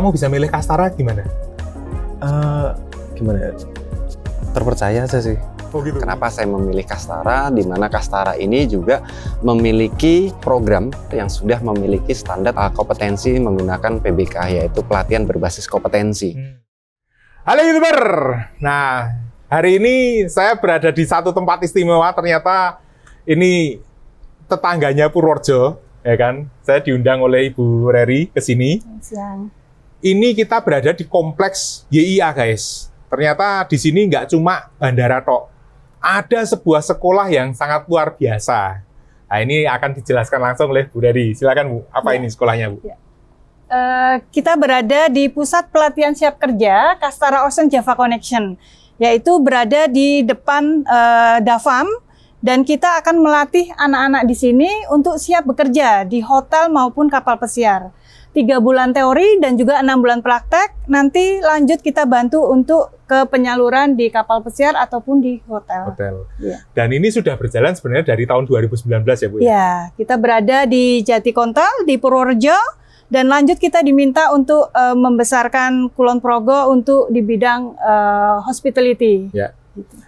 kamu bisa milih Kastara gimana? Gimana ya? Terpercaya aja sih. Oh gitu. Kenapa saya memilih Kastara, di mana Kastara ini juga memiliki program yang sudah memiliki standar kompetensi menggunakan PBK, yaitu pelatihan berbasis kompetensi. Halo YouTuber! Nah, hari ini saya berada di satu tempat istimewa, ternyata ini tetangganya Purworejo, ya kan? Saya diundang oleh Ibu Reri ke sini. Siang. Ini kita berada di kompleks YIA, guys. Ternyata di sini nggak cuma bandara tok. Ada sebuah sekolah yang sangat luar biasa. Nah, ini akan dijelaskan langsung oleh Bu Reri. Silakan Bu, apa ini sekolahnya Bu? Ya. Kita berada di Pusat Pelatihan Siap Kerja Kastara Ocean Java Connection, yaitu berada di depan Davam, dan kita akan melatih anak-anak di sini untuk siap bekerja di hotel maupun kapal pesiar. 3 bulan teori dan juga 6 bulan praktek. Nanti lanjut kita bantu untuk ke penyaluran di kapal pesiar ataupun di hotel. Ya. Dan ini sudah berjalan sebenarnya dari tahun 2019 ya Bu? Ya, kita berada di Jatikontal, di Purworejo, dan lanjut kita diminta untuk membesarkan Kulon Progo untuk di bidang hospitality. Ya.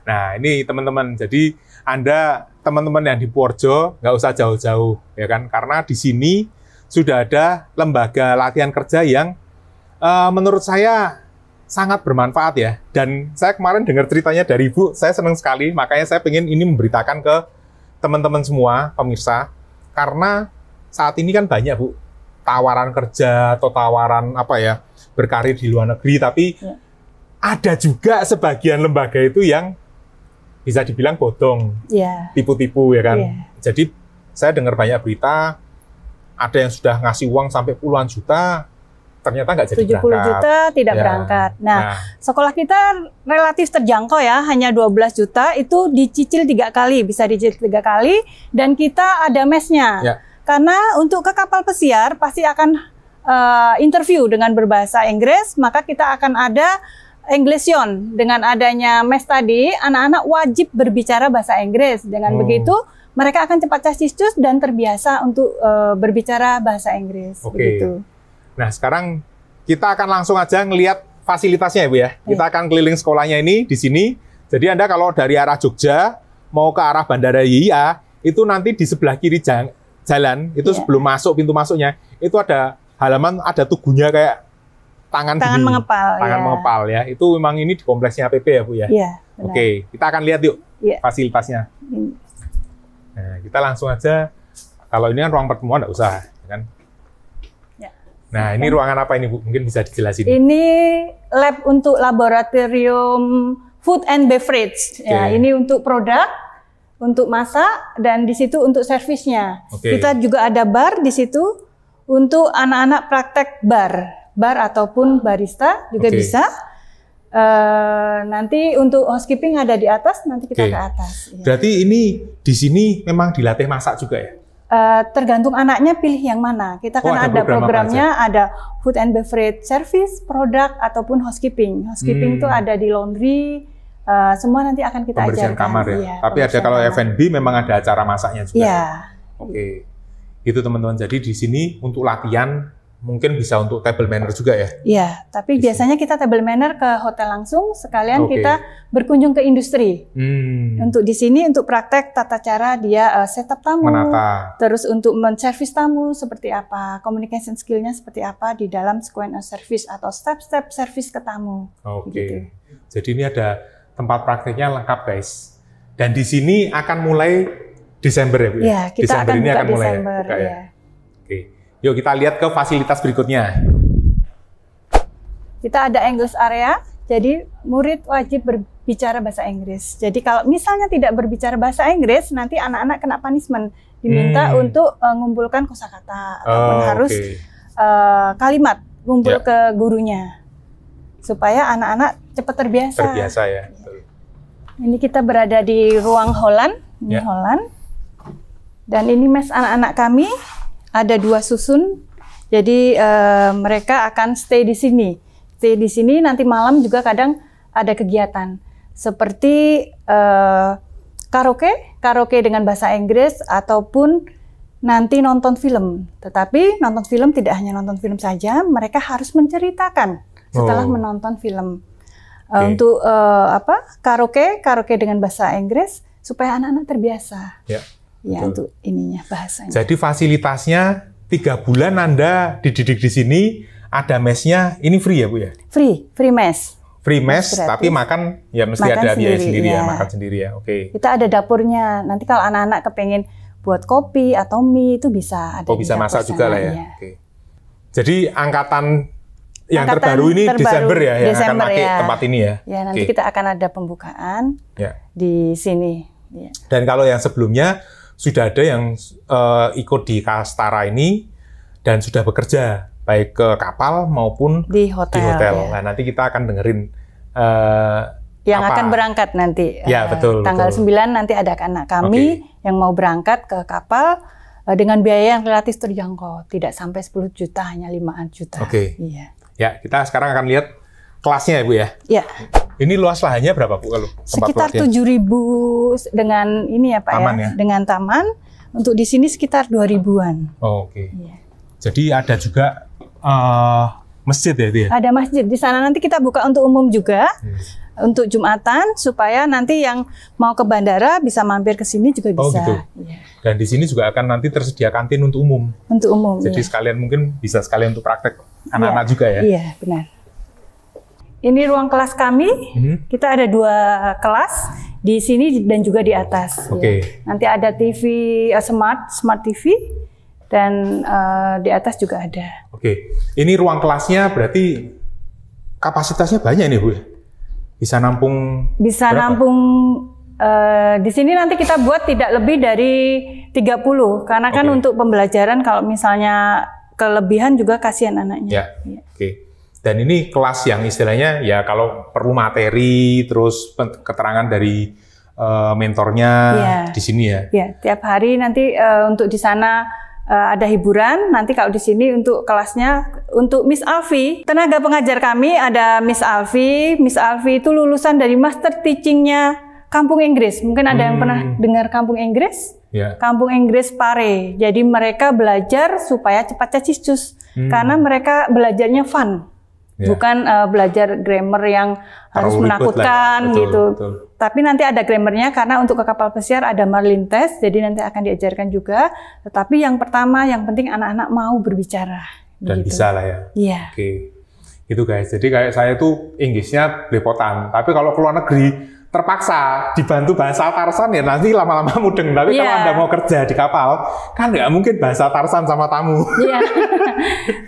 Nah ini teman-teman, jadi Anda teman-teman yang di Purworejo nggak usah jauh-jauh ya kan, karena di sini sudah ada lembaga latihan kerja yang menurut saya sangat bermanfaat ya. Dan saya kemarin dengar ceritanya dari Ibu, saya senang sekali, makanya saya pengen ini memberitakan ke teman-teman semua pemirsa, karena saat ini kan banyak Bu tawaran kerja atau tawaran apa ya, berkarir di luar negeri, tapi ada juga sebagian lembaga itu yang bisa dibilang bodong, tipu-tipu ya kan. Jadi saya dengar banyak berita, ada yang sudah ngasih uang sampai puluhan juta, ternyata nggak jadi 70 berangkat. Juta tidak berangkat. Nah, sekolah kita relatif terjangkau ya, hanya 12 juta, itu dicicil 3 kali, bisa dicicil 3 kali, dan kita ada mesnya. Karena untuk ke kapal pesiar pasti akan interview dengan berbahasa Inggris, maka kita akan ada Englishion. Dengan adanya mes tadi, anak-anak wajib berbicara bahasa Inggris. Dengan begitu, mereka akan cepat casicus dan terbiasa untuk berbicara bahasa Inggris. Begitu. Nah, sekarang kita akan langsung aja ngelihat fasilitasnya ya Bu ya. Kita akan keliling sekolahnya ini di sini. Jadi Anda kalau dari arah Jogja mau ke arah Bandara YIA, itu nanti di sebelah kiri jalan, itu sebelum masuk pintu masuknya, itu ada halaman, ada tugunya kayak tangan mengepal. Tangan mengepal ya. Itu memang ini di kompleksnya PP ya Bu ya. Oke, kita akan lihat yuk fasilitasnya. Nah, kita langsung aja, kalau ini kan ruang pertemuan nggak usah, kan? Nah, ini ruangan apa ini Bu? Mungkin bisa dijelasin. Ini lab untuk laboratorium food and beverage. Ya, ini untuk produk, untuk masak, dan di situ untuk servisnya. Kita juga ada bar di situ untuk anak-anak praktek bar ataupun barista juga bisa. Nanti untuk housekeeping ada di atas, nanti kita ke atas. Berarti ini di sini memang dilatih masak juga ya? Tergantung anaknya pilih yang mana. Kita kan ada programnya, ada food and beverage service, produk, ataupun housekeeping. Housekeeping itu ada di laundry, semua nanti akan kita ajarkan. Pembersihan kamar ya? Tapi ada kalau F&B memang ada acara masaknya juga? Oke. Itu teman-teman, jadi di sini untuk latihan, mungkin bisa untuk table manner juga ya? Iya, tapi biasanya kita table manner ke hotel langsung, sekalian kita berkunjung ke industri. Untuk di sini, untuk praktek tata cara dia setup tamu, terus untuk men-service tamu seperti apa, communication skill-nya seperti apa di dalam sequence of service atau step-step service ke tamu. Gitu. Jadi ini ada tempat prakteknya lengkap guys. Dan di sini akan mulai Desember ya Bu? Iya, kita Desember akan ini buka akan mulai Desember. ya? Oke. Yuk kita lihat ke fasilitas berikutnya. Kita ada English area, jadi murid wajib berbicara bahasa Inggris. Jadi kalau misalnya tidak berbicara bahasa Inggris, nanti anak-anak kena punishment. Diminta untuk mengumpulkan kosakata, ataupun harus kalimat, ngumpul ke gurunya. Supaya anak-anak cepat terbiasa. Terbiasa ya. Ini kita berada di ruang Holland, ini Holland. Dan ini mes anak-anak kami. Ada 2 susun, jadi mereka akan stay di sini. Stay di sini, nanti malam juga kadang ada kegiatan. Seperti karaoke dengan bahasa Inggris, ataupun nanti nonton film. Tetapi nonton film tidak hanya nonton film saja, mereka harus menceritakan setelah menonton film. Untuk karaoke dengan bahasa Inggris supaya anak-anak terbiasa. Ya, untuk ininya bahasanya. Jadi fasilitasnya 3 bulan Anda dididik di sini, ada mesnya, ini free ya Bu ya? Free mes. Free mes, tapi makan ya mesti makan ada biaya sendiri ya, makan sendiri ya. Oke. Kita ada dapurnya. Nanti kalau anak-anak kepengen buat kopi atau mie itu bisa ada. Oh, bisa masak juga lah ya. Oke. Jadi angkatan yang terbaru ini Desember ya, yang akan pakai tempat ini ya. Ya, nanti kita akan ada pembukaan di sini. Ya. Dan kalau yang sebelumnya sudah ada yang ikut di Kastara ini dan sudah bekerja baik ke kapal maupun di hotel. Ya. Nah, nanti kita akan dengerin yang akan berangkat nanti. Ya, betul. Tanggal 9 nanti ada anak kami yang mau berangkat ke kapal dengan biaya yang relatif terjangkau, tidak sampai 10 juta, hanya 5 juta. Oke. Iya. Ya, kita sekarang akan lihat kelasnya ya Bu ya. Iya. Ini luas lahannya berapa Bu kalau sekitar 7.000 dengan ini ya Pak taman, ya? Dengan taman. Untuk di sini sekitar 2.000-an. Oh, oke. Iya. Jadi ada juga masjid ya itu ya? Ada masjid di sana, nanti kita buka untuk umum juga, untuk Jumatan supaya nanti yang mau ke bandara bisa mampir ke sini juga bisa. Oh gitu. Ya. Dan di sini juga akan nanti tersedia kantin untuk umum. Untuk umum. Jadi sekalian mungkin bisa sekalian untuk praktek anak-anak juga ya? Iya benar. Ini ruang kelas kami. Kita ada 2 kelas di sini dan juga di atas. Ya. Nanti ada TV smart TV. Dan di atas juga ada. Oke, ini ruang kelasnya berarti kapasitasnya banyak nih Bu? Bisa nampung? Bisa berapa? Nampung, di sini nanti kita buat tidak lebih dari 30. Karena kan untuk pembelajaran kalau misalnya kelebihan juga kasihan anaknya. Ya. Oke. Dan ini kelas yang istilahnya ya kalau perlu materi, terus keterangan dari mentornya di sini ya? Ya, tiap hari nanti untuk di sana ada hiburan. Nanti kalau di sini untuk kelasnya untuk Miss Alfi, tenaga pengajar kami ada Miss Alfi. Miss Alfi itu lulusan dari master teachingnya Kampung Inggris. Mungkin ada yang pernah dengar Kampung Inggris? Kampung Inggris Pare. Jadi mereka belajar supaya cepat cacicus karena mereka belajarnya fun. Bukan belajar grammar yang harus menakutkan gitu. Betul. Tapi nanti ada grammarnya karena untuk ke kapal pesiar ada marlin test, jadi nanti akan diajarkan juga. Tetapi yang pertama, yang penting anak-anak mau berbicara. Dan bisa lah ya. Iya. Oke. Gitu guys. Jadi kayak saya tuh Inggrisnya belepotan. Tapi kalau keluar negeri terpaksa dibantu bahasa Tarsan ya nanti lama-lama mudeng. Tapi kalau Anda mau kerja di kapal, kan nggak mungkin bahasa Tarsan sama tamu. Iya.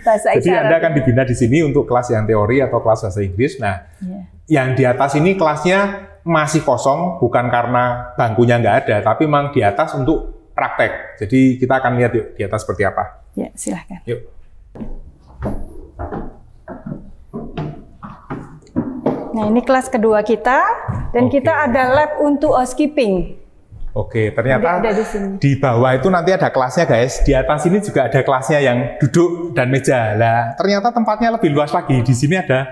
Bahasa Jadi Anda akan dibina di sini untuk kelas yang teori atau kelas bahasa Inggris. Nah, yang di atas ini kelasnya masih kosong, bukan karena bangkunya nggak ada, tapi memang di atas untuk praktek. Jadi kita akan lihat yuk di atas seperti apa. Ya, silahkan. Yuk. Nah, ini kelas kedua kita, dan kita ada lab untuk housekeeping. Oke, ternyata di bawah itu nanti ada kelasnya guys. Di atas ini juga ada kelasnya yang duduk dan meja. Lah, ternyata tempatnya lebih luas lagi. Di sini ada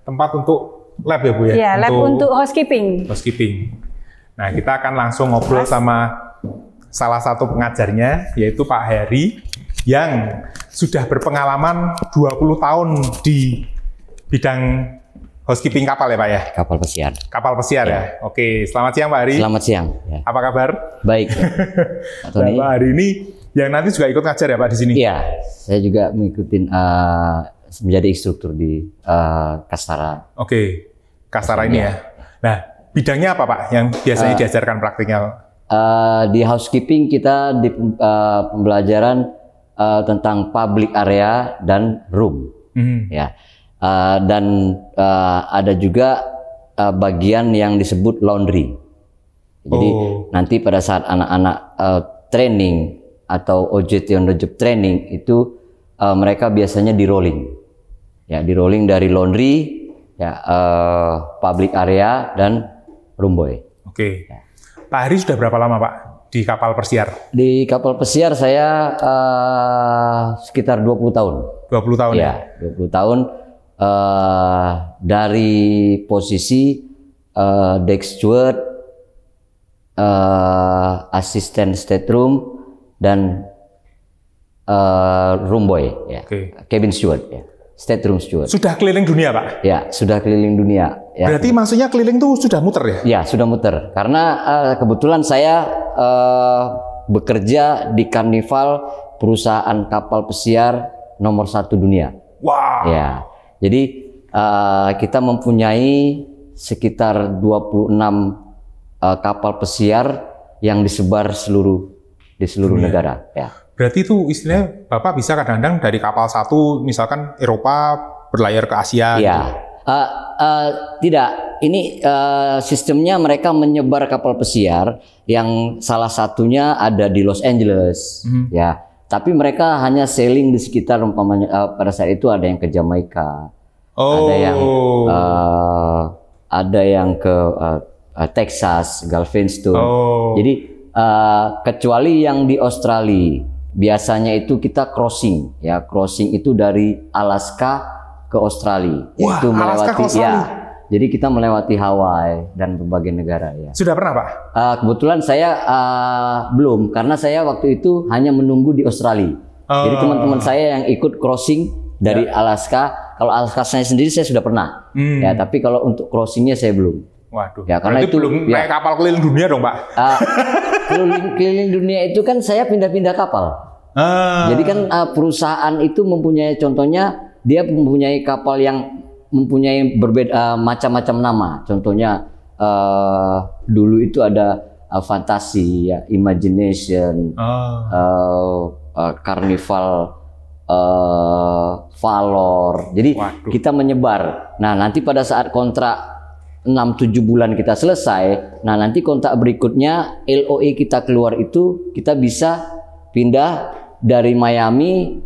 tempat untuk lab ya Bu ya? Iya, lab untuk housekeeping. Nah, kita akan langsung ngobrol sama salah satu pengajarnya, yaitu Pak Heri, yang sudah berpengalaman 20 tahun di bidang housekeeping kapal ya Pak ya? Kapal pesiar. Kapal pesiar ya? Oke, selamat siang Pak Hari. Selamat siang. Ya. Apa kabar? Baik. Pak Hari ini yang nanti juga ikut ngajar ya Pak di sini? Iya, saya juga mengikuti menjadi instruktur di Kastara. Oke, Kastara ini ya. Nah, bidangnya apa Pak yang biasanya diajarkan praktiknya? Di housekeeping kita di pembelajaran tentang public area dan room. Ya. Dan ada juga bagian yang disebut laundry. Jadi nanti pada saat anak-anak training atau OJT on the job training itu mereka biasanya di rolling, ya di rolling dari laundry, ya public area dan room boy. Oke. Ya. Pak Hari sudah berapa lama Pak di kapal pesiar? Di kapal pesiar saya sekitar 20 tahun. 20 tahun ya? 20 tahun. Dari posisi deck steward, asisten stateroom, dan room boy, ya, cabin steward, ya, stateroom steward. Sudah keliling dunia, Pak? Ya, sudah keliling dunia. Ya. Berarti maksudnya keliling tuh sudah muter ya? Ya, sudah muter. Karena kebetulan saya bekerja di Carnival, perusahaan kapal pesiar nomor 1 dunia. Wow. Ya, jadi kita mempunyai sekitar 26 kapal pesiar yang disebar di seluruh negara. Ya. Berarti itu istilahnya Bapak bisa kadang-kadang dari kapal satu, misalkan Eropa berlayar ke Asia. Ya. Gitu. Tidak. Ini sistemnya mereka menyebar kapal pesiar yang salah satunya ada di Los Angeles. Ya. Tapi mereka hanya sailing di sekitar umpamanya pada saat itu ada yang ke Jamaika. Ada yang ke Texas, Galveston. Jadi kecuali yang di Australia, biasanya itu kita crossing, ya, crossing itu dari Alaska ke Australia. Wah, yaitu Alaska ke Australia. Ya, jadi kita melewati Hawaii dan berbagai negara, ya. Sudah pernah, Pak? Kebetulan saya belum, karena saya waktu itu hanya menunggu di Australia. Jadi teman-teman saya yang ikut crossing dari Alaska. Kalau Alaska saya sendiri saya sudah pernah, ya. Tapi kalau untuk crossingnya saya belum. Waduh. Ya, karena itu belum naik kapal keliling dunia dong, Pak? Keliling dunia itu kan saya pindah-pindah kapal. Jadi kan perusahaan itu mempunyai, contohnya dia mempunyai kapal yang mempunyai berbeda macam-macam nama. Contohnya dulu itu ada Fantasi, ya, Imagination, Carnival, Valor. Jadi kita menyebar. Nah, nanti pada saat kontrak 6-7 bulan kita selesai, nah nanti kontrak berikutnya LOE kita keluar itu kita bisa pindah dari Miami,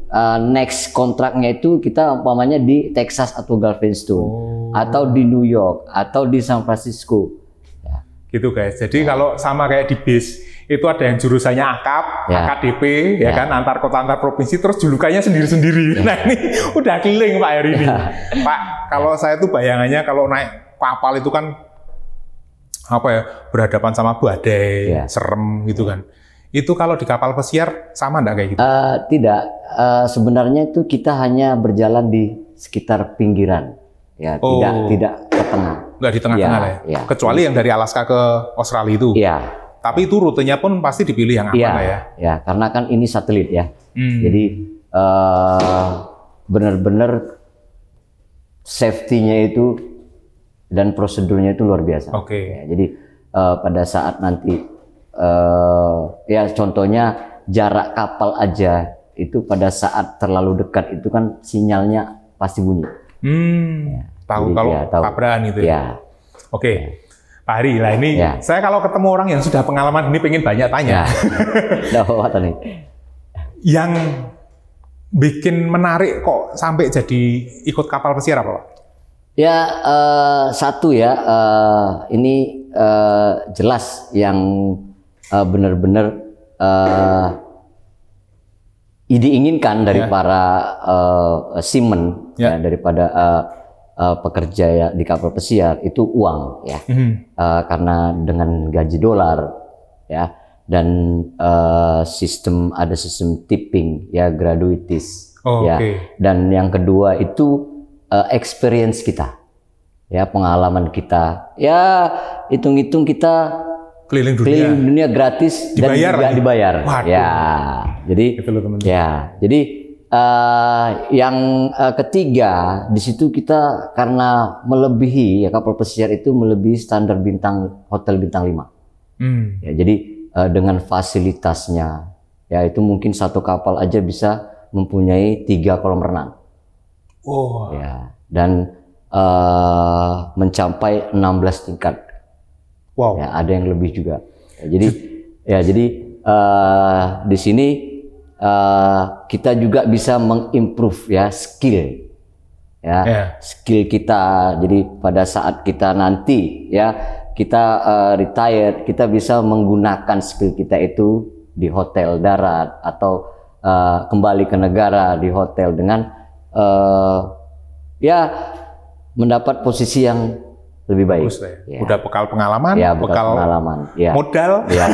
next kontraknya itu kita umpamanya di Texas atau Galveston, atau di New York atau di San Francisco. Ya. Gitu guys. Jadi kalau sama kayak di bis, itu ada yang jurusannya AKAP, AKDP, ya kan, antar kota antar provinsi, terus julukannya sendiri-sendiri. Nah ini udah keliling Pak hari ini. Pak, kalau saya tuh bayangannya kalau naik kapal itu kan apa ya, berhadapan sama badai, serem gitu kan. Itu kalau di kapal pesiar sama enggak kayak gitu? Tidak, sebenarnya itu kita hanya berjalan di sekitar pinggiran, ya, tidak ke tengah. Enggak di tengah-tengah ya. Kecuali yang dari Alaska ke Australia itu. Iya. Tapi itu rutenya pun pasti dipilih yang aman lah ya. Ya, karena kan ini satelit ya. Jadi benar-benar safety-nya itu dan prosedurnya itu luar biasa. Ya, jadi pada saat nanti ya contohnya jarak kapal aja itu pada saat terlalu dekat itu kan sinyalnya pasti bunyi. Ya, tahu kalau tabrakan itu ya. Oke. Pak Hari, lah ini saya kalau ketemu orang yang sudah pengalaman ini pengen banyak tanya. Yang bikin menarik kok sampai jadi ikut kapal pesiar apa, Pak? Ya, satu ya, ini jelas yang benar-benar diinginkan dari para seamen, ya, daripada pekerja ya di kapal pesiar itu uang, ya, karena dengan gaji dolar, ya, dan ada sistem tipping, ya, gratuities, ya, dan yang kedua itu experience kita, ya, pengalaman kita, ya, hitung-hitung kita keliling dunia gratis dibayar, dan juga dibayar. Waduh. Ya, jadi jadi yang ketiga di situ kita karena melebihi, ya, kapal pesiar itu melebihi standar hotel bintang 5. Ya, jadi dengan fasilitasnya, ya, itu mungkin satu kapal aja bisa mempunyai 3 kolam renang. Ya, dan mencapai 16 tingkat. Ya, ada yang lebih juga. Ya, jadi di sini kita juga bisa mengimprove, ya, skill, ya, skill kita. Jadi pada saat kita nanti, ya, kita retire, kita bisa menggunakan skill kita itu di hotel darat atau kembali ke negara di hotel dengan ya mendapat posisi yang lebih baik. Ya. Udah bekal pengalaman, ya, bekal pengalaman, ya, modal. Ya.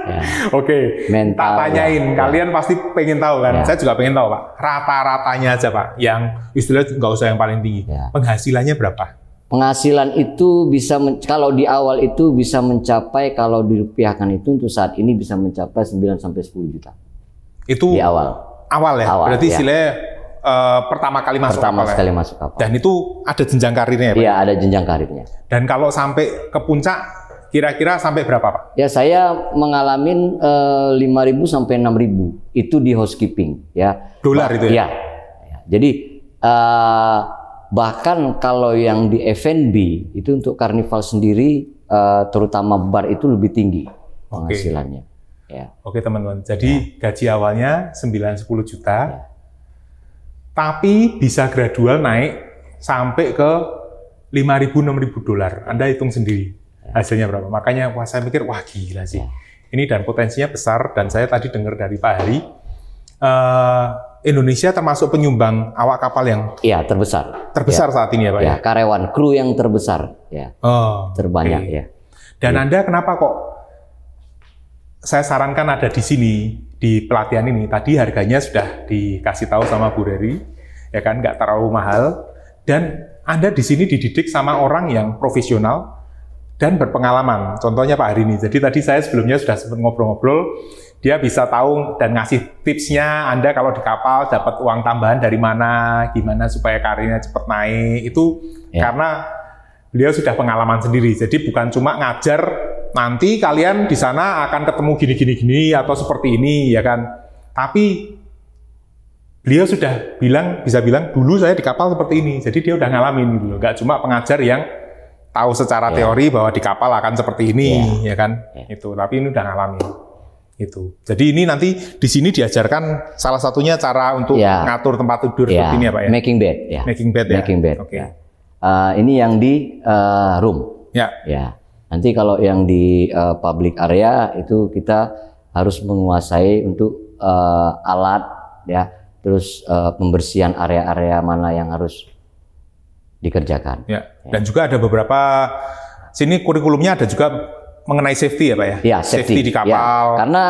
Ya. Oke, tak tanyain. Kalian pasti pengen tahu kan? Saya juga pengen tahu, Pak. Rata-ratanya aja, Pak. Yang istilahnya nggak usah yang paling tinggi. Penghasilannya berapa? Penghasilan itu bisa, kalau di awal itu bisa mencapai, kalau dirupiahkan itu untuk saat ini bisa mencapai 9 sampai 10 juta. Itu di awal. Awal ya? Berarti istilahnya pertama kali masuk kapal. Masuk kapal. Dan itu ada jenjang karirnya ya, Pak? Iya, ada jenjang karirnya. Dan kalau sampai ke puncak, kira-kira sampai berapa, Pak? Ya, saya mengalami 5.000 sampai 6.000 itu di housekeeping, ya. Dolar itu ya? Ya. Jadi bahkan kalau yang di F&B itu untuk karnival sendiri, terutama bar itu lebih tinggi penghasilannya. Ya. Oke, teman-teman. Jadi gaji awalnya 9-10 juta. Ya. Tapi bisa gradual naik sampai ke 5.000-6.000 dolar. Anda hitung sendiri hasilnya berapa. Makanya saya mikir, wah gila sih. Ini dan potensinya besar. Dan saya tadi dengar dari Pak Hari, Indonesia termasuk penyumbang awak kapal yang terbesar. Terbesar saat ini ya, Pak? Ya, karyawan, kru yang terbesar. Ya. Terbanyak ya. Dan Anda kenapa kok saya sarankan ada di sini, di pelatihan ini? Tadi harganya sudah dikasih tahu sama Bu Reri, ya kan, nggak terlalu mahal. Dan Anda di sini dididik sama orang yang profesional dan berpengalaman. Contohnya Pak Hari ini. Jadi tadi saya sebelumnya sudah sempat ngobrol-ngobrol, dia bisa tahu dan ngasih tipsnya Anda kalau di kapal dapat uang tambahan dari mana, gimana supaya karirnya cepat naik. Itu karena beliau sudah pengalaman sendiri. Jadi bukan cuma ngajar, nanti kalian di sana akan ketemu gini atau seperti ini, ya kan. Tapi beliau sudah bisa bilang dulu saya di kapal seperti ini. Jadi dia udah ngalamin gitu loh. Nggak cuma pengajar yang tahu secara teori bahwa di kapal akan seperti ini, ya kan. Itu, tapi ini udah ngalamin. Itu. Jadi ini nanti di sini diajarkan salah satunya cara untuk ngatur tempat tidur seperti ini ya, Pak ya. Making bed, ya. Making bed ya. Making bed. Oke. Ini yang di room. Ya. Nanti kalau yang di public area itu kita harus menguasai untuk alat, ya, terus pembersihan area-area mana yang harus dikerjakan. Ya. Dan juga ada beberapa sini kurikulumnya ada juga mengenai safety ya, Pak ya. Ya, safety di kapal. Ya. Karena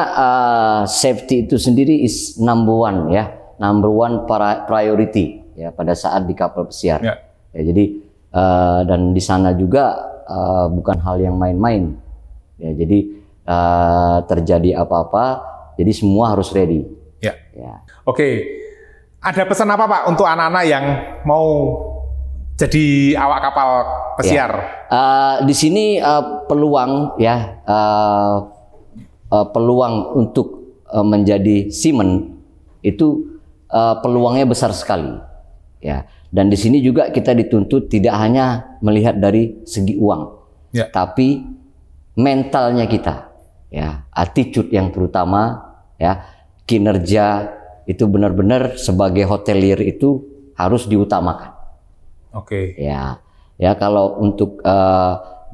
safety itu sendiri is number one priority ya pada saat di kapal pesiar. Ya, jadi dan di sana juga bukan hal yang main-main. Ya, jadi terjadi apa-apa, jadi semua harus ready. Ya. Oke. Ada pesan apa, Pak, untuk anak-anak yang mau jadi awak kapal pesiar? Di sini peluang peluang untuk menjadi seaman itu peluangnya besar sekali. Ya. Dan di sini juga kita dituntut tidak hanya melihat dari segi uang, tapi mentalnya kita, ya, attitude yang terutama, ya, kinerja itu benar-benar sebagai hotelier itu harus diutamakan. Oke. Ya, kalau untuk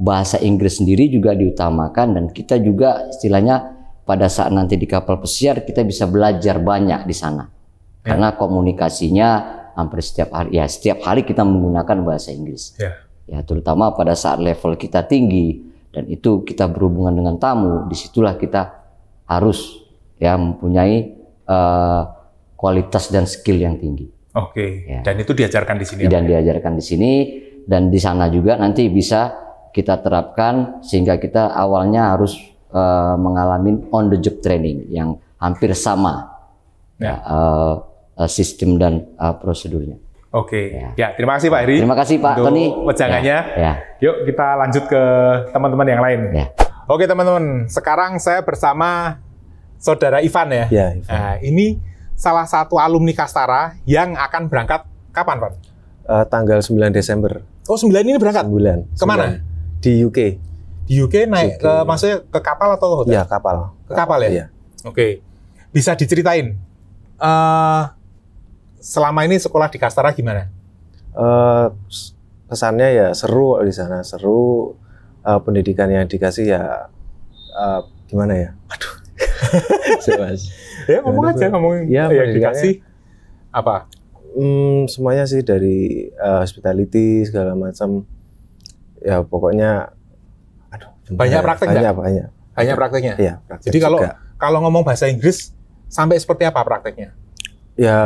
bahasa Inggris sendiri juga diutamakan dan kita juga istilahnya pada saat nanti di kapal pesiar kita bisa belajar banyak di sana, karena komunikasinya hampir setiap hari kita menggunakan bahasa Inggris. Ya, terutama pada saat level kita tinggi dan itu kita berhubungan dengan tamu, disitulah kita harus mempunyai kualitas dan skill yang tinggi. Oke. Dan itu diajarkan di sini. Dan diajarkan di sini dan di sana juga nanti bisa kita terapkan sehingga kita awalnya harus mengalami on the job training yang hampir sama. Sistem dan prosedurnya. Oke. Ya, terima kasih Pak Heri. Terima kasih Pak Tony. Wejangannya. Yuk kita lanjut ke teman-teman yang lain. Oke teman-teman, sekarang saya bersama Saudara Ivan ya. Ivan. Nah, ini salah satu alumni Kastara yang akan berangkat kapan, Pak? Tanggal 9 Desember. Oh, 9 ini berangkat? 9. Kemana? Di UK. Di UK naik maksudnya ke kapal atau hotel? Iya, kapal. Ke kapal ya? Iya. Oke. Bisa diceritain selama ini sekolah di Kastara gimana? Kesannya ya seru di sana, seru. Pendidikan yang dikasih ya gimana ya? Aduh. Ya ngomong aja, ngomongin. Ya, yang dikasih apa? Semuanya sih dari hospitality segala macam. Ya pokoknya, banyak praktek nggak? Banyak. Hanya prakteknya? Iya, praktek. Jadi kalau ngomong bahasa Inggris, sampai seperti apa prakteknya? Ya,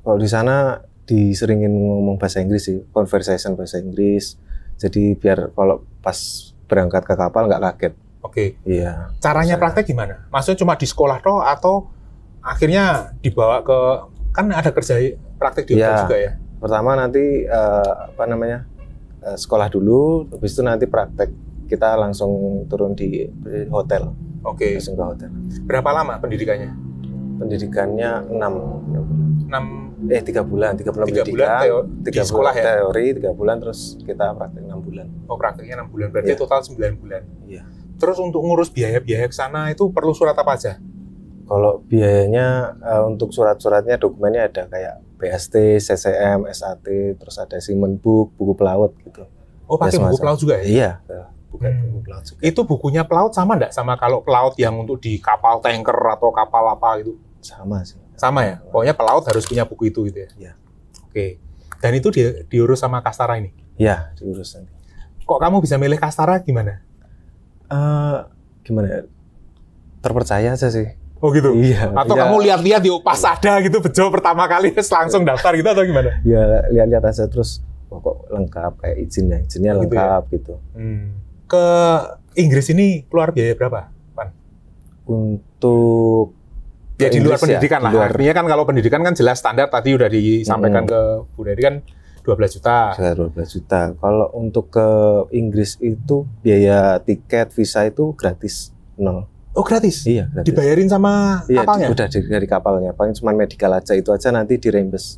kalau di sana diseringin ngomong bahasa Inggris sih, conversation bahasa Inggris. Jadi biar kalau pas berangkat ke kapal nggak kaget. Oke. Iya. Caranya praktek gimana? Maksudnya cuma di sekolah toh atau akhirnya dibawa ke, kan ada kerja praktek di hotel juga ya? Pertama nanti sekolah dulu, habis itu nanti praktek. Kita langsung turun di hotel. Oke. Langsung ke hotel. Berapa lama pendidikannya? Pendidikannya 3 bulan di sekolah ya? Teori 3 bulan, terus kita praktek 6 bulan. Oh, prakteknya 6 bulan, berarti total 9 bulan. Iya. Terus untuk ngurus biaya-biaya ke sana itu perlu surat apa aja? Kalau biayanya untuk surat-suratnya, dokumennya ada kayak BST, CCM, SAT, terus ada Simen Book, buku pelaut gitu. Oh, pakai buku pelaut juga ya? Iya, buku pelaut juga. Itu bukunya pelaut sama nggak sama kalau pelaut yang untuk di kapal tanker atau kapal apa gitu? Sama sih. Sama ya? Pokoknya pelaut harus punya buku itu gitu ya? Iya. Oke. Dan itu diurus sama Kastara ini? Iya, diurus nanti. Kok kamu bisa milih Kastara gimana? Gimana ya? Terpercaya aja sih. Oh gitu? Iya. Atau kamu lihat-lihat yuk pas ada gitu bejo pertama kali terus langsung daftar gitu atau gimana? Ya lihat-lihat aja terus kok lengkap kayak izinnya lengkap gitu. Ke Inggris ini keluar biaya berapa, Pan? Untuk ya di luar pendidikan lah. Artinya kan kalau pendidikan kan jelas standar tadi udah disampaikan ke Bu Dedi kan 12 juta. 12 juta. Kalau untuk ke Inggris itu biaya tiket, visa itu gratis, 0. Oh gratis? Iya, gratis. Dibayarin sama kapalnya? Iya, udah dari kapalnya. Paling cuma medical aja, itu aja nanti direimburse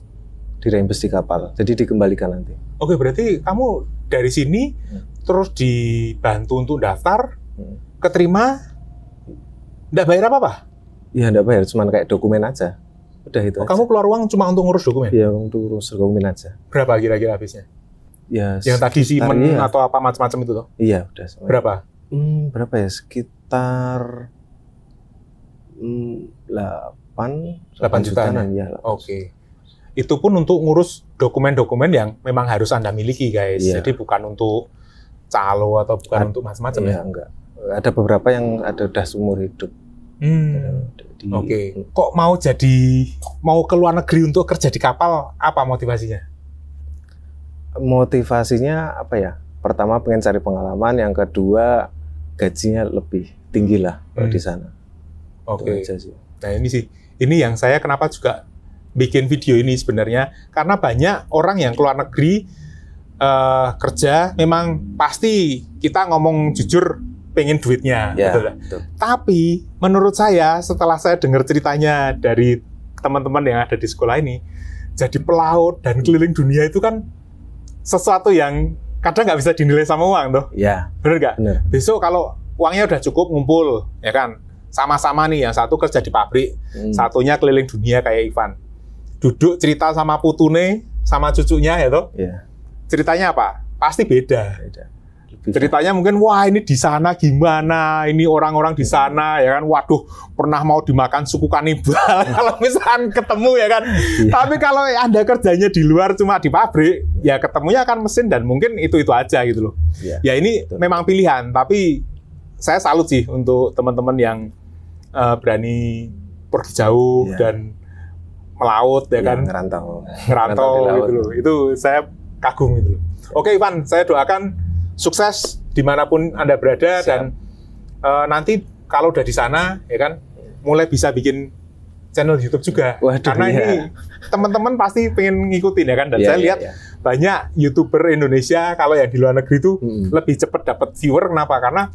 di kapal. Jadi dikembalikan nanti. Oke, berarti kamu dari sini terus dibantu untuk daftar, keterima, nggak bayar apa-apa? Iya, nggak bayar, cuma kayak dokumen aja. Udah itu aja. Kamu keluar uang cuma untuk ngurus dokumen? Iya, untuk ngurus dokumen aja. Berapa kira-kira habisnya? Ya, yang tadi Simen atau apa macam-macam itu toh? Iya, udah. Berapa? Berapa ya? Sekitar 8 jutaan ya. Oke. Itu pun untuk ngurus dokumen-dokumen yang memang harus Anda miliki, guys. Iya. Jadi bukan untuk calo atau bukan untuk macam-macam ya? Enggak. Ada beberapa yang udah seumur hidup. Oke. Kok mau ke luar negeri untuk kerja di kapal, apa motivasinya? Motivasinya apa ya? Pertama pengen cari pengalaman, yang kedua gajinya lebih tinggi lah di sana. Oke. Nah ini yang saya kenapa juga bikin video ini sebenarnya, karena banyak orang yang keluar negeri kerja, memang pasti kita ngomong jujur pengen duitnya, ya, betul. Tapi menurut saya setelah saya dengar ceritanya dari teman-teman yang ada di sekolah ini, jadi pelaut dan keliling dunia itu kan sesuatu yang kadang nggak bisa dinilai sama uang tuh. Ya. Bener nggak? Besok kalau uangnya udah cukup ngumpul, ya kan, sama-sama nih, yang satu kerja di pabrik, satunya keliling dunia kayak Ivan, duduk cerita sama putune, sama cucunya ya toh. Ya. Ceritanya apa? Pasti beda. Ceritanya mungkin, wah ini di sana gimana, ini orang-orang di sana ya kan, waduh pernah mau dimakan suku kanibal kalau misalkan ketemu ya kan. Yeah. Tapi kalau Anda kerjanya di luar cuma di pabrik, ya ketemunya akan mesin dan mungkin itu-itu aja gitu loh. Yeah. Ya ini memang pilihan, tapi saya salut sih untuk teman-teman yang berani pergi jauh dan melaut ya kan. Ngerantau gitu loh. Itu saya kagum gitu loh. Oke Ivan, saya doakan sukses dimanapun Anda berada. Siap. Dan nanti kalau udah di sana ya kan mulai bisa bikin channel YouTube juga. Waduh, karena ini teman-teman pasti pengen ngikutin ya kan, dan saya lihat banyak YouTuber Indonesia kalau yang di luar negeri itu lebih cepat dapat viewer. Kenapa? Karena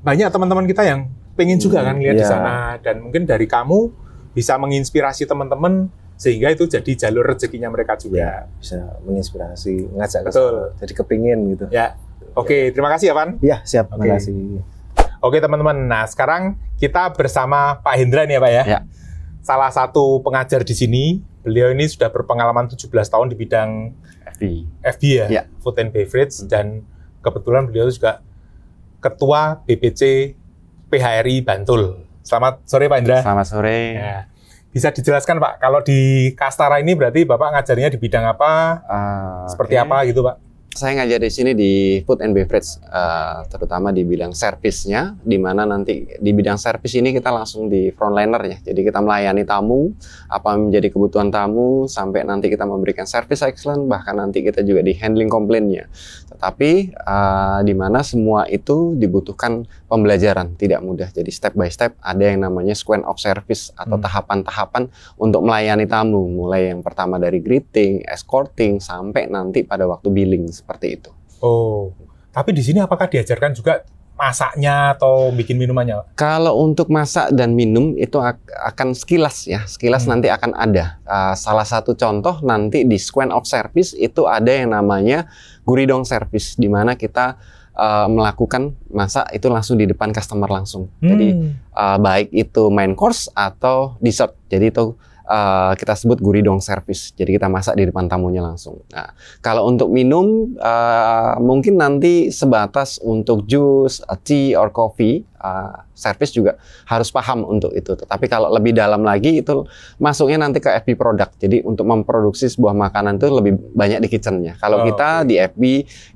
banyak teman-teman kita yang pengen juga kan lihat di sana, dan mungkin dari kamu bisa menginspirasi teman-teman sehingga itu jadi jalur rezekinya mereka juga. Ya, bisa menginspirasi, ngajak ke sana, jadi kepingin gitu. Ya. Oke, terima kasih ya, Pan. Iya, siap. Terima kasih. Oke, teman-teman. Nah, sekarang kita bersama Pak Hendra nih ya, Pak ya. Ya. Salah satu pengajar di sini. Beliau ini sudah berpengalaman 17 tahun di bidang FB ya, Food and Beverage, dan kebetulan beliau juga Ketua BPC PHRI Bantul. Selamat sore, Pak Hendra. Selamat sore. Ya. Bisa dijelaskan, Pak, kalau di Kastara ini berarti Bapak ngajarnya di bidang apa? Seperti apa gitu, Pak? Saya ngajar di sini di food and beverage, terutama di bidang servisnya, di mana nanti di bidang servis ini kita langsung di frontliner ya. Jadi kita melayani tamu, apa menjadi kebutuhan tamu, sampai nanti kita memberikan service excellent, bahkan nanti kita juga di handling komplainnya. Tetapi di mana semua itu dibutuhkan pembelajaran, tidak mudah. Jadi step by step ada yang namanya sequence of service atau tahapan-tahapan untuk melayani tamu. Mulai yang pertama dari greeting, escorting, sampai nanti pada waktu billing. Seperti itu. Oh, tapi di sini apakah diajarkan juga masaknya atau bikin minumannya? Kalau untuk masak dan minum itu akan sekilas ya, sekilas nanti akan ada. Salah satu contoh nanti di sequence of service itu ada yang namanya guridong service, di mana kita melakukan masak itu langsung di depan customer langsung. Jadi baik itu main course atau dessert. Jadi itu kita sebut guridong service. Jadi kita masak di depan tamunya langsung. Nah, kalau untuk minum mungkin nanti sebatas untuk jus, tea or coffee, service juga harus paham untuk itu. Tetapi kalau lebih dalam lagi itu masuknya nanti ke FB product. Jadi untuk memproduksi sebuah makanan itu lebih banyak di kitchennya. Kalau kita di FB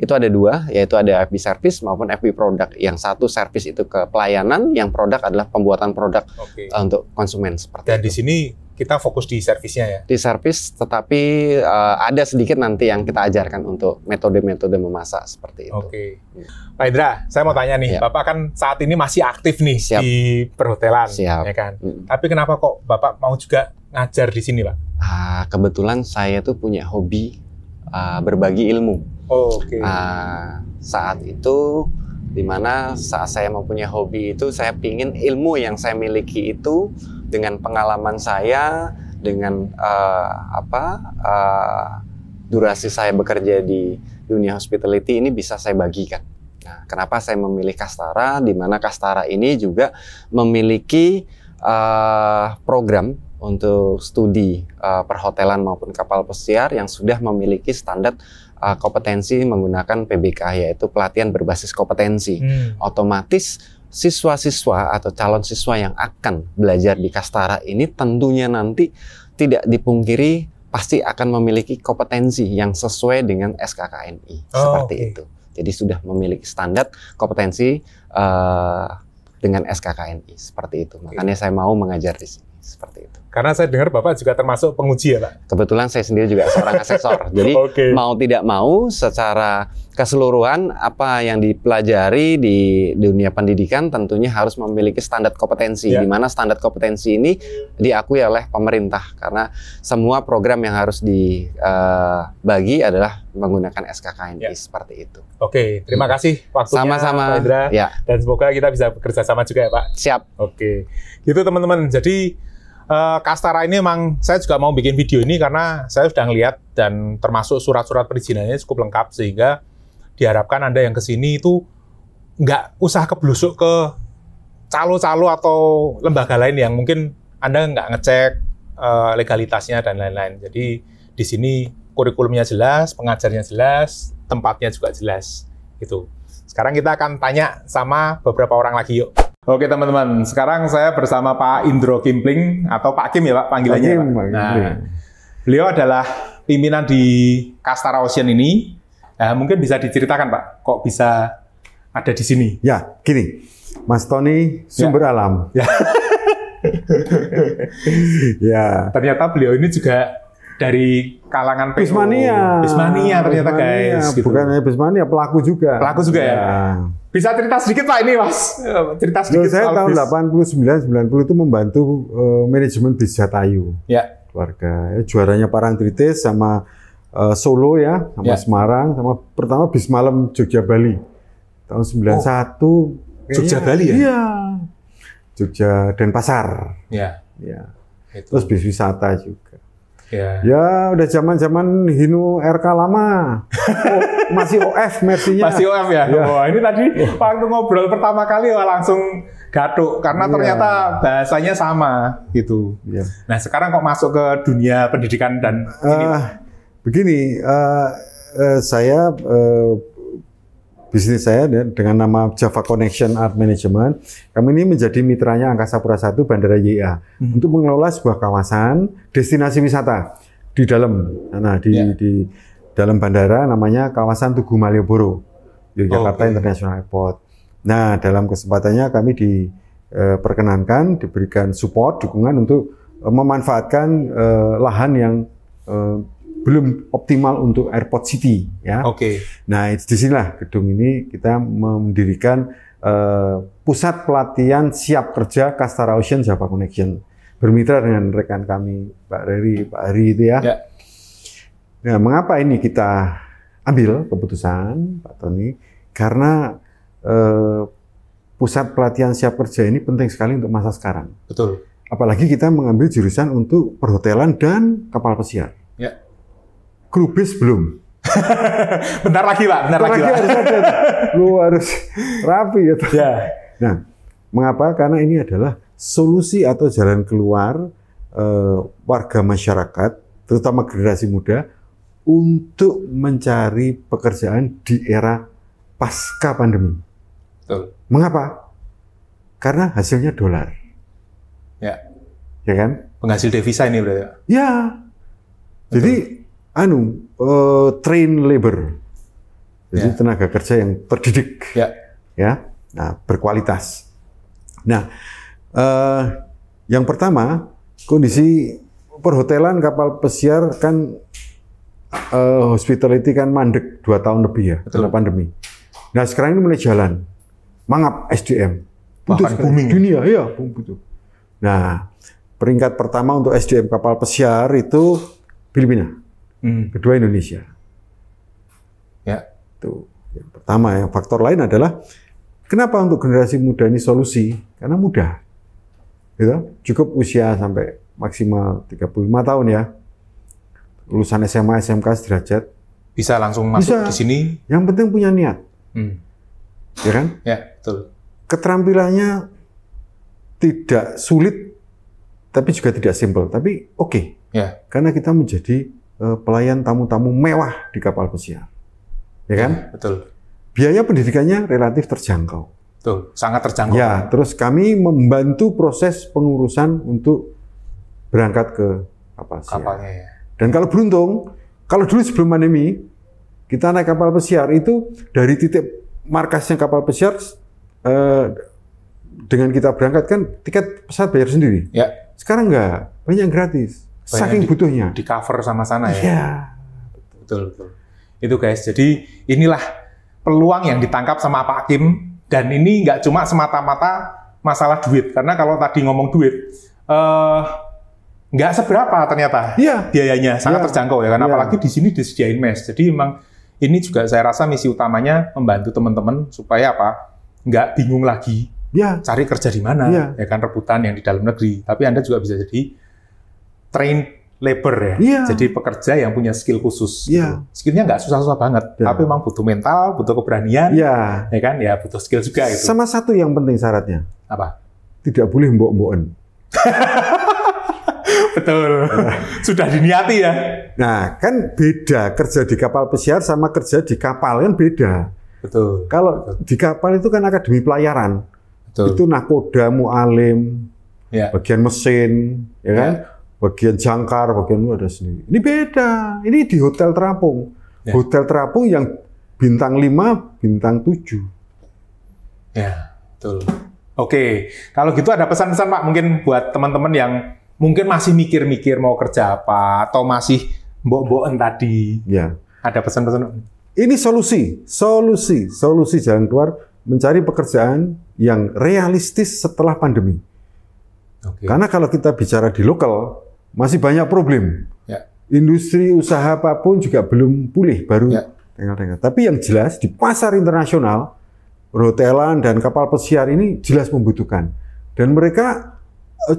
itu ada dua, yaitu ada FB service maupun FB product. Yang satu service itu ke pelayanan, yang product adalah pembuatan produk untuk konsumen seperti Dan itu. di sini kita fokus di servisnya ya? Di servis, tetapi ada sedikit nanti yang kita ajarkan untuk metode-metode memasak seperti itu. Oke. Pak Indra, saya mau tanya nih, Bapak kan saat ini masih aktif nih di perhotelan, ya kan? Tapi kenapa kok Bapak mau juga ngajar di sini, Pak? Kebetulan saya tuh punya hobi berbagi ilmu. Saat itu, dimana saat saya mempunyai hobi itu, saya pingin ilmu yang saya miliki itu dengan pengalaman saya, dengan durasi saya bekerja di dunia hospitality ini bisa saya bagikan. Nah, kenapa saya memilih Kastara? Di mana Kastara ini juga memiliki program untuk studi perhotelan maupun kapal pesiar yang sudah memiliki standar kompetensi menggunakan PBK, yaitu pelatihan berbasis kompetensi. Otomatis siswa-siswa atau calon siswa yang akan belajar di Kastara ini tentunya nanti tidak dipungkiri pasti akan memiliki kompetensi yang sesuai dengan SKKNI seperti itu. Jadi sudah memiliki standar kompetensi dengan SKKNI seperti itu. Makanya saya mau mengajar di sini seperti itu. Karena saya dengar Bapak juga termasuk penguji ya, Pak? Kebetulan saya sendiri juga seorang asesor. Jadi mau tidak mau secara keseluruhan apa yang dipelajari di dunia pendidikan tentunya harus memiliki standar kompetensi. Di mana standar kompetensi ini diakui oleh pemerintah. Karena semua program yang harus dibagi adalah menggunakan SKKNI seperti itu. Oke, terima kasih waktunya sama-sama, Pak Indra. Dan semoga kita bisa bekerja sama juga ya, Pak. Siap. Oke, gitu teman-teman. Jadi Kastara ini memang saya juga mau bikin video ini karena saya sudah ngelihat dan termasuk surat-surat perizinannya cukup lengkap, sehingga diharapkan Anda yang kesini itu nggak usah keblusuk ke calo-calo atau lembaga lain yang mungkin Anda nggak ngecek legalitasnya dan lain-lain. Jadi di sini kurikulumnya jelas, pengajarnya jelas, tempatnya juga jelas. Gitu. Sekarang kita akan tanya sama beberapa orang lagi, yuk. Oke teman-teman, sekarang saya bersama Pak Indro Kimpling atau Pak Kim ya Pak panggilannya. Pak. Nah, beliau adalah pimpinan di Kastara Ocean ini. Nah, mungkin bisa diceritakan Pak, kok bisa ada di sini? Ya, gini, Mas Tony sumber alam. Ya. Ternyata beliau ini juga dari kalangan PO. Bismania ternyata guys. Gitu. Bukan hanya Bismania, pelaku juga. Pelaku juga ya. Bisa cerita sedikit Pak ini Mas. Cerita sedikit. Saya tahun 89-90 itu membantu manajemen bis Jatayu. Ya. Keluarga. Juaranya Parangtritis sama Solo ya, sama Semarang, sama pertama bis malam Jogja Bali. Tahun 91. Jogja Bali ya? Iya. Jogja Denpasar. Ya. Ya. Terus bis wisata juga. Ya, udah zaman-zaman Hino RK lama. Masih OF Mercy-nya. Masih OF ya? Wah, ini tadi waktu ngobrol pertama kali langsung gatuk karena ternyata bahasanya sama gitu. Nah, sekarang kok masuk ke dunia pendidikan dan begini, saya bisnis saya dengan nama Java Connection Art Management, kami ini menjadi mitranya Angkasa Pura I Bandara YIA untuk mengelola sebuah kawasan destinasi wisata di dalam. Nah, dalam bandara namanya kawasan Tugu Malioboro, Yogyakarta International Airport. Nah, dalam kesempatannya kami diperkenankan, diberikan support, dukungan untuk memanfaatkan lahan yang belum optimal untuk Airport City, ya. Nah, di sinilah gedung ini kita mendirikan pusat pelatihan siap kerja Kastara Ocean Java Connection, bermitra dengan rekan kami Pak Reri, Pak Ari itu ya. Nah, mengapa ini kita ambil keputusan, Pak Tony? Karena pusat pelatihan siap kerja ini penting sekali untuk masa sekarang. Betul. Apalagi kita mengambil jurusan untuk perhotelan dan kapal pesiar. Ya. Kru bis belum. Bentar lagi Pak, bentar lagi Pak. Harus ada. Lu harus rapi ya. Nah, mengapa? Karena ini adalah solusi atau jalan keluar warga masyarakat, terutama generasi muda, untuk mencari pekerjaan di era pasca pandemi. Betul. Mengapa? Karena hasilnya dolar. Ya. Ya kan? Penghasil devisa ini berarti. Ya. Jadi train labor. Jadi tenaga kerja yang terdidik. Ya. Nah, berkualitas. Nah, yang pertama, kondisi perhotelan kapal pesiar kan hospitality kan mandek 2 tahun lebih ya, karena pandemi. Nah, sekarang ini mulai jalan. Mangap SDM. Bahkan booming. Dunia, ya. Nah, peringkat pertama untuk SDM kapal pesiar itu Filipina. Kedua Indonesia. Ya. Itu yang pertama. Yang faktor lain adalah kenapa untuk generasi muda ini solusi? Karena mudah. Gitu? Cukup usia sampai maksimal 35 tahun ya. Lulusan SMA, SMK sederajat. Bisa langsung masuk di sini. Yang penting punya niat. Ya kan? Ya, betul. Keterampilannya tidak sulit, tapi juga tidak simpel. Tapi oke. Ya. Karena kita menjadi pelayan tamu-tamu mewah di kapal pesiar. Ya kan? Ya, betul. Biaya pendidikannya relatif terjangkau. Betul, sangat terjangkau. Ya, terus kami membantu proses pengurusan untuk berangkat ke kapal pesiar. Kapalnya ya. Dan kalau beruntung, kalau dulu sebelum pandemi, kita naik kapal pesiar itu dari titik markasnya kapal pesiar, dengan kita berangkat kan tiket pesawat bayar sendiri. Ya. Sekarang enggak, banyak gratis. Saking butuhnya. Di cover sama sana ya. Iya. Betul, betul. Itu guys, jadi inilah peluang yang ditangkap sama Pak Hakim, dan ini nggak cuma semata-mata masalah duit, karena kalau tadi ngomong duit, nggak seberapa ternyata biayanya, sangat terjangkau ya, karena apalagi di sini disediain mes. Jadi memang ini juga saya rasa misi utamanya membantu teman-teman supaya apa, nggak bingung lagi cari kerja di mana, ya kan, rebutan yang di dalam negeri. Tapi Anda juga bisa jadi train labor ya, jadi pekerja yang punya skill khusus. Gitu. Skillnya nggak susah-susah banget, tapi memang butuh mental, butuh keberanian, ya kan, ya butuh skill juga. Itu. Sama satu yang penting syaratnya. Apa? Tidak boleh mbok-mboken. Betul, sudah diniati ya. Nah, kan beda kerja di kapal pesiar sama kerja di kapal kan beda. Betul. Kalau di kapal itu kan akademi pelayaran. Betul. Itu nakoda, mualim, bagian mesin, ya kan? Bagian jangkar, bagian itu ada sendiri. Ini beda. Ini di hotel terapung. Hotel terapung yang bintang 5, bintang 7. Ya, betul. Oke, kalau gitu ada pesan-pesan Pak mungkin buat teman-teman yang mungkin masih mikir-mikir mau kerja apa, atau masih mbok-mboken tadi. Ya. Ada pesan-pesan? Ini solusi jalan keluar mencari pekerjaan yang realistis setelah pandemi. Karena kalau kita bicara di lokal, masih banyak problem. Industri usaha apapun juga belum pulih, baru tengah-tengah. Tapi yang jelas di pasar internasional, perhotelan dan kapal pesiar ini jelas membutuhkan. Dan mereka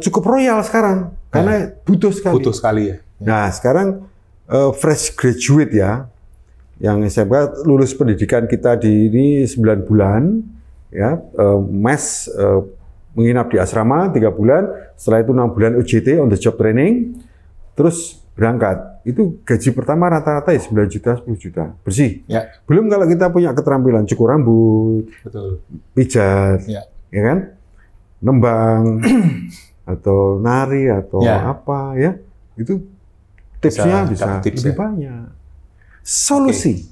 cukup royal sekarang, karena butuh sekali. Butuh sekali ya. Nah sekarang fresh graduate ya, yang SMK lulus pendidikan kita di ini 9 bulan, ya, mes menginap di asrama 3 bulan, setelah itu 6 bulan UJT, on the job training, terus berangkat. Itu gaji pertama rata-rata ya 9 juta, 10 juta, bersih. Belum kalau kita punya keterampilan cukur rambut, pijat, ya kan, nembang, atau nari, atau apa ya, itu tipsnya bisa lebih banyak. solusi.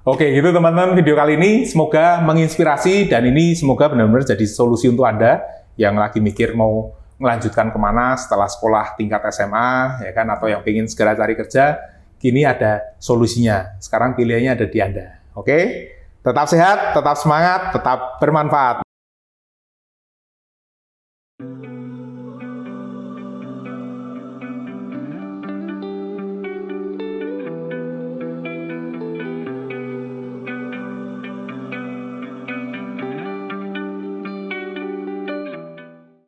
Oke, gitu teman-teman, video kali ini semoga menginspirasi dan ini semoga benar-benar jadi solusi untuk Anda yang lagi mikir mau melanjutkan kemana setelah sekolah tingkat SMA, ya kan, atau yang pengen segera cari kerja, kini ada solusinya. Sekarang pilihannya ada di Anda. Oke? Tetap sehat, tetap semangat, tetap bermanfaat.